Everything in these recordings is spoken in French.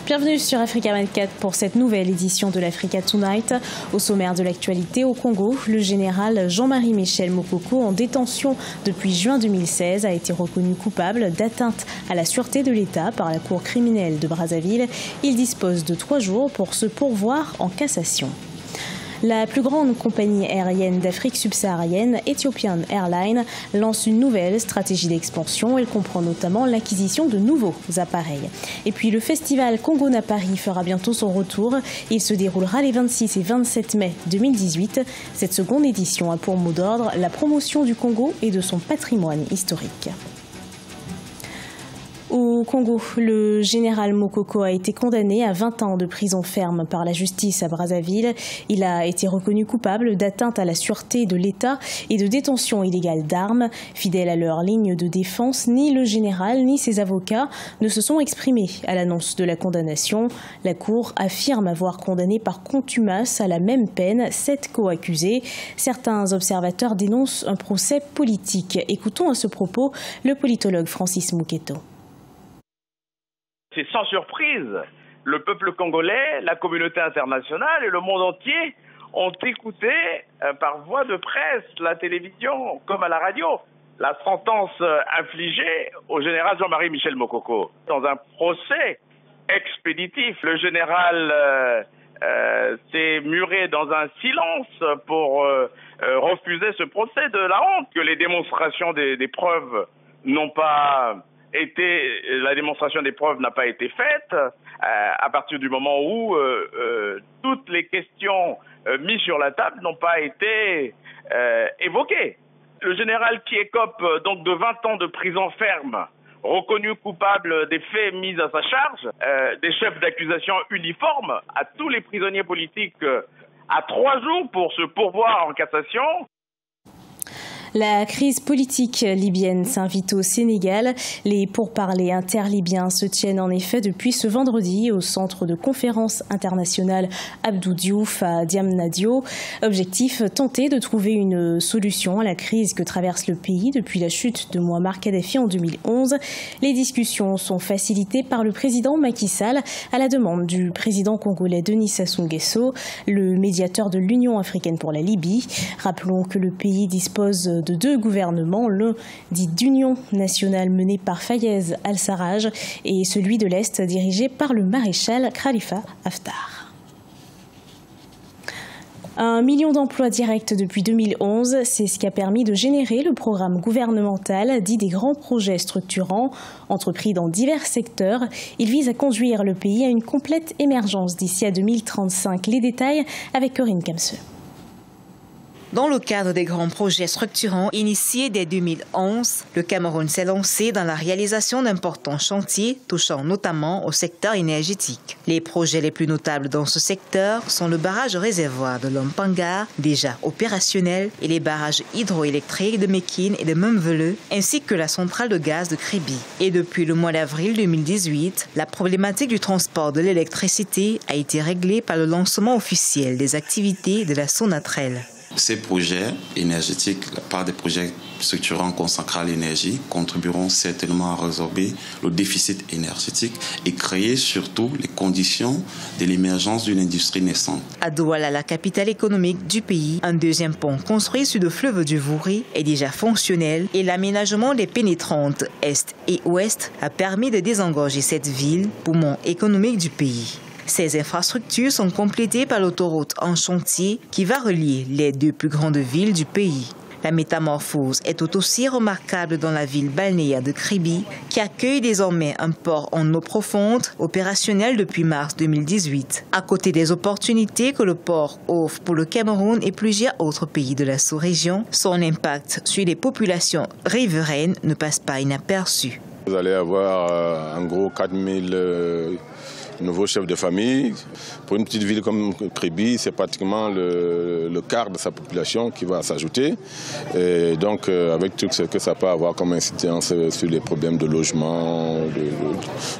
Bienvenue sur Africa 24 pour cette nouvelle édition de l'Africa Tonight. Au sommaire de l'actualité au Congo, le général Jean-Marie Michel Mokoko, en détention depuis juin 2016, a été reconnu coupable d'atteinte à la sûreté de l'État par la Cour criminelle de Brazzaville. Il dispose de 3 jours pour se pourvoir en cassation. La plus grande compagnie aérienne d'Afrique subsaharienne, Ethiopian Airlines, lance une nouvelle stratégie d'expansion. Elle comprend notamment l'acquisition de nouveaux appareils. Et puis le festival Congo-Na Paris fera bientôt son retour. Il se déroulera les 26 et 27 mai 2018. Cette seconde édition a pour mot d'ordre la promotion du Congo et de son patrimoine historique. Au Congo, le général Mokoko a été condamné à 20 ans de prison ferme par la justice à Brazzaville. Il a été reconnu coupable d'atteinte à la sûreté de l'État et de détention illégale d'armes. Fidèles à leur ligne de défense, ni le général ni ses avocats ne se sont exprimés à l'annonce de la condamnation. La Cour affirme avoir condamné par contumace à la même peine 7 co-accusés. Certains observateurs dénoncent un procès politique. Écoutons à ce propos le politologue Francis Muketo. C'est sans surprise, le peuple congolais, la communauté internationale et le monde entier ont écouté par voie de presse, la télévision comme à la radio, la sentence infligée au général Jean-Marie Michel Mokoko. Dans un procès expéditif, le général s'est muré dans un silence pour refuser ce procès, de la honte que les démonstrations des preuves n'ont pas... la démonstration des preuves n'a pas été faite à partir du moment où toutes les questions mises sur la table n'ont pas été évoquées. Le général qui écope donc de 20 ans de prison ferme, reconnu coupable des faits mis à sa charge, des chefs d'accusation uniformes à tous les prisonniers politiques à 3 jours pour se pourvoir en cassation. La crise politique libyenne s'invite au Sénégal. Les pourparlers interlibyens se tiennent en effet depuis ce vendredi au centre de conférence internationale Abdou Diouf à Diamniadio. Objectif, tenter de trouver une solution à la crise que traverse le pays depuis la chute de Mouammar Kadhafi en 2011. Les discussions sont facilitées par le président Macky Sall à la demande du président congolais Denis Sassou Nguesso, le médiateur de l'Union africaine pour la Libye. Rappelons que le pays dispose de 2 gouvernements, l'un dit d'union nationale mené par Fayez al-Sarraj et celui de l'Est dirigé par le maréchal Khalifa Haftar. 1 million d'emplois directs depuis 2011, c'est ce qui a permis de générer le programme gouvernemental dit des grands projets structurants. Entrepris dans divers secteurs, il vise à conduire le pays à une complète émergence d'ici à 2035. Les détails avec Corinne Kamseux. Dans le cadre des grands projets structurants initiés dès 2011, le Cameroun s'est lancé dans la réalisation d'importants chantiers touchant notamment au secteur énergétique. Les projets les plus notables dans ce secteur sont le barrage réservoir de Lompanga, déjà opérationnel, et les barrages hydroélectriques de Mekine et de Memveleu, ainsi que la centrale de gaz de Kribi. Et depuis le mois d'avril 2018, la problématique du transport de l'électricité a été réglée par le lancement officiel des activités de la Sonatrel. Ces projets énergétiques, la part des projets structurants consacrés à l'énergie, contribueront certainement à résorber le déficit énergétique et créer surtout les conditions de l'émergence d'une industrie naissante. À Douala, la capitale économique du pays, un 2e pont construit sur le fleuve du Vouri est déjà fonctionnel et l'aménagement des pénétrantes Est et Ouest a permis de désengorger cette ville, poumon économique du pays. Ces infrastructures sont complétées par l'autoroute en chantier qui va relier les 2 plus grandes villes du pays. La métamorphose est tout aussi remarquable dans la ville balnéaire de Kribi, qui accueille désormais un port en eau profonde, opérationnel depuis mars 2018. À côté des opportunités que le port offre pour le Cameroun et plusieurs autres pays de la sous-région, son impact sur les populations riveraines ne passe pas inaperçu. Vous allez avoir en gros 4000 nouveau chef de famille. Pour une petite ville comme Kribi, c'est pratiquement le quart de sa population qui va s'ajouter. Et donc, avec tout ce que ça peut avoir comme incidence sur les problèmes de logement,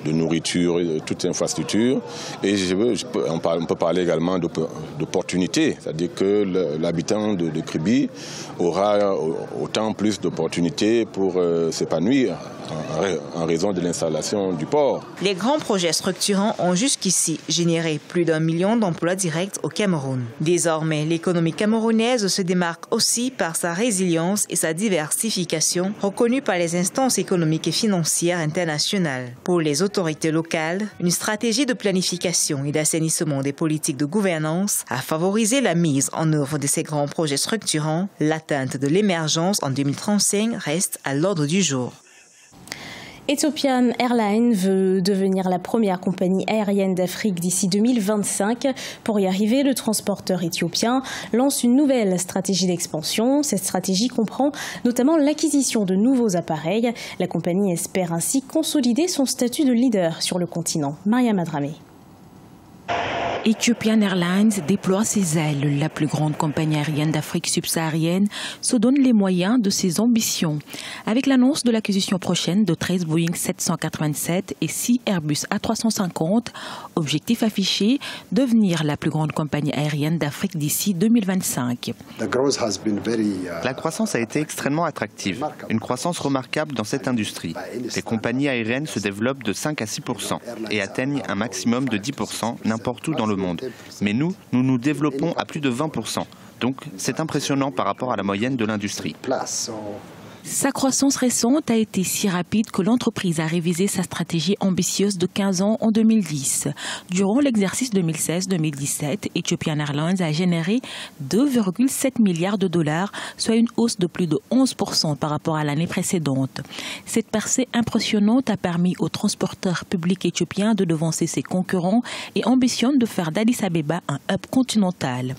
de nourriture, de toute infrastructure. Et on peut parler également d'opportunités. C'est-à-dire que l'habitant de Kribi aura autant plus d'opportunités pour s'épanouir en raison de l'installation du port. Les grands projets structurants ont jusqu'ici généré plus d'1 million d'emplois directs au Cameroun. Désormais, l'économie camerounaise se démarque aussi par sa résilience et sa diversification, reconnue par les instances économiques et financières internationales. Pour les autorités locales, une stratégie de planification et d'assainissement des politiques de gouvernance a favorisé la mise en œuvre de ces grands projets structurants. L'atteinte de l'émergence en 2035 reste à l'ordre du jour. Ethiopian Airlines veut devenir la première compagnie aérienne d'Afrique d'ici 2025. Pour y arriver, le transporteur éthiopien lance une nouvelle stratégie d'expansion. Cette stratégie comprend notamment l'acquisition de nouveaux appareils. La compagnie espère ainsi consolider son statut de leader sur le continent. Mariam Adramé. Ethiopian Airlines déploie ses ailes. La plus grande compagnie aérienne d'Afrique subsaharienne se donne les moyens de ses ambitions. Avec l'annonce de l'acquisition prochaine de 13 Boeing 787 et 6 Airbus A350, objectif affiché, devenir la plus grande compagnie aérienne d'Afrique d'ici 2025. La croissance a été extrêmement attractive. Une croissance remarquable dans cette industrie. Les compagnies aériennes se développent de 5 à 6% et atteignent un maximum de 10% n'importe où dans le monde. Mais nous nous développons à plus de 20%. Donc c'est impressionnant par rapport à la moyenne de l'industrie. Sa croissance récente a été si rapide que l'entreprise a révisé sa stratégie ambitieuse de 15 ans en 2010. Durant l'exercice 2016-2017, Ethiopian Airlines a généré 2,7 milliards de dollars, soit une hausse de plus de 11% par rapport à l'année précédente. Cette percée impressionnante a permis aux transporteurs publics éthiopiens de devancer ses concurrents et ambitionne de faire d'Addis Abeba un hub continental.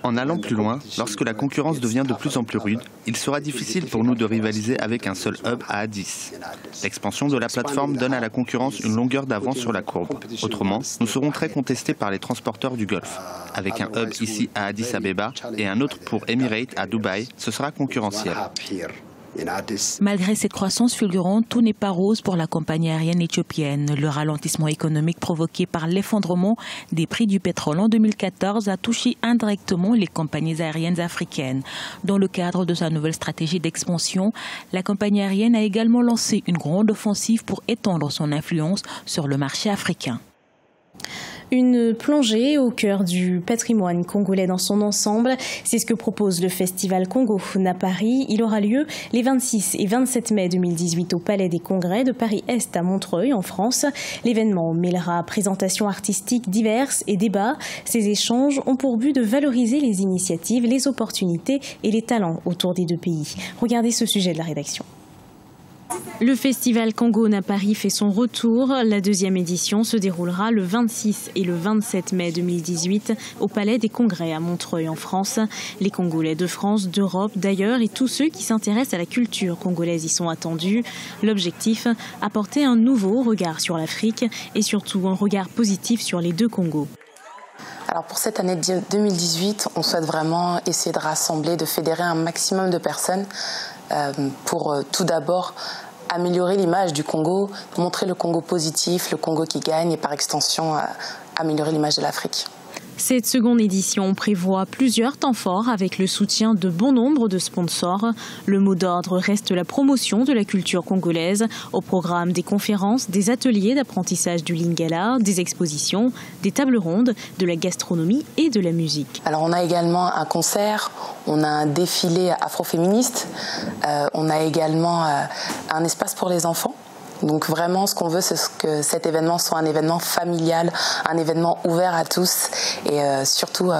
En allant plus loin, lorsque la concurrence devient de plus en plus rude, il sera difficile pour nous de rivaliser avec un seul hub à Addis. L'expansion de la plateforme donne à la concurrence une longueur d'avance sur la courbe. Autrement, nous serons très contestés par les transporteurs du Golfe. Avec un hub ici à Addis Abeba et un autre pour Emirates à Dubaï, ce sera concurrentiel. Malgré cette croissance fulgurante, tout n'est pas rose pour la compagnie aérienne éthiopienne. Le ralentissement économique provoqué par l'effondrement des prix du pétrole en 2014 a touché indirectement les compagnies aériennes africaines. Dans le cadre de sa nouvelle stratégie d'expansion, la compagnie aérienne a également lancé une grande offensive pour étendre son influence sur le marché africain. Une plongée au cœur du patrimoine congolais dans son ensemble, c'est ce que propose le Festival Congo à Paris. Il aura lieu les 26 et 27 mai 2018 au Palais des Congrès de Paris-Est à Montreuil, en France. L'événement mêlera présentations artistiques diverses et débats. Ces échanges ont pour but de valoriser les initiatives, les opportunités et les talents autour des deux pays. Regardez ce sujet de la rédaction. Le Festival Congo à Paris fait son retour. La deuxième édition se déroulera le 26 et le 27 mai 2018 au Palais des Congrès à Montreuil en France. Les Congolais de France, d'Europe, d'ailleurs et tous ceux qui s'intéressent à la culture congolaise y sont attendus. L'objectif, apporter un nouveau regard sur l'Afrique et surtout un regard positif sur les deux Congos. Alors pour cette année 2018, on souhaite vraiment essayer de rassembler, de fédérer un maximum de personnes pour tout d'abord améliorer l'image du Congo, montrer le Congo positif, le Congo qui gagne et par extension améliorer l'image de l'Afrique. Cette seconde édition prévoit plusieurs temps forts avec le soutien de bon nombre de sponsors. Le mot d'ordre reste la promotion de la culture congolaise. Au programme des conférences, des ateliers d'apprentissage du lingala, des expositions, des tables rondes, de la gastronomie et de la musique. Alors on a également un concert, on a un défilé afroféministe, on a également un espace pour les enfants. Donc vraiment, ce qu'on veut, c'est que cet événement soit un événement familial, un événement ouvert à tous et surtout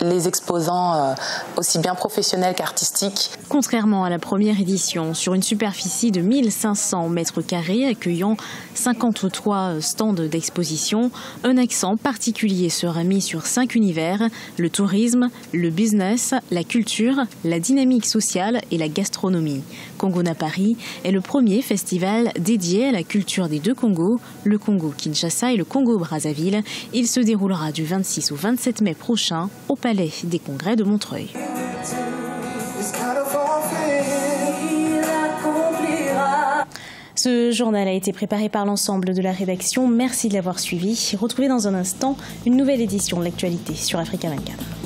les exposants aussi bien professionnels qu'artistiques. Contrairement à la première édition, sur une superficie de 1500 mètres carrés accueillant 53 stands d'exposition, un accent particulier sera mis sur 5 univers, le tourisme, le business, la culture, la dynamique sociale et la gastronomie. Congo à Paris est le premier festival dédié à la culture des deux Congos, le Congo-Kinshasa et le Congo-Brazzaville. Il se déroulera du 26 au 27 mai prochain au Palais des Congrès de Montreuil. Ce journal a été préparé par l'ensemble de la rédaction. Merci de l'avoir suivi. Retrouvez dans un instant une nouvelle édition de l'actualité sur Africa 24.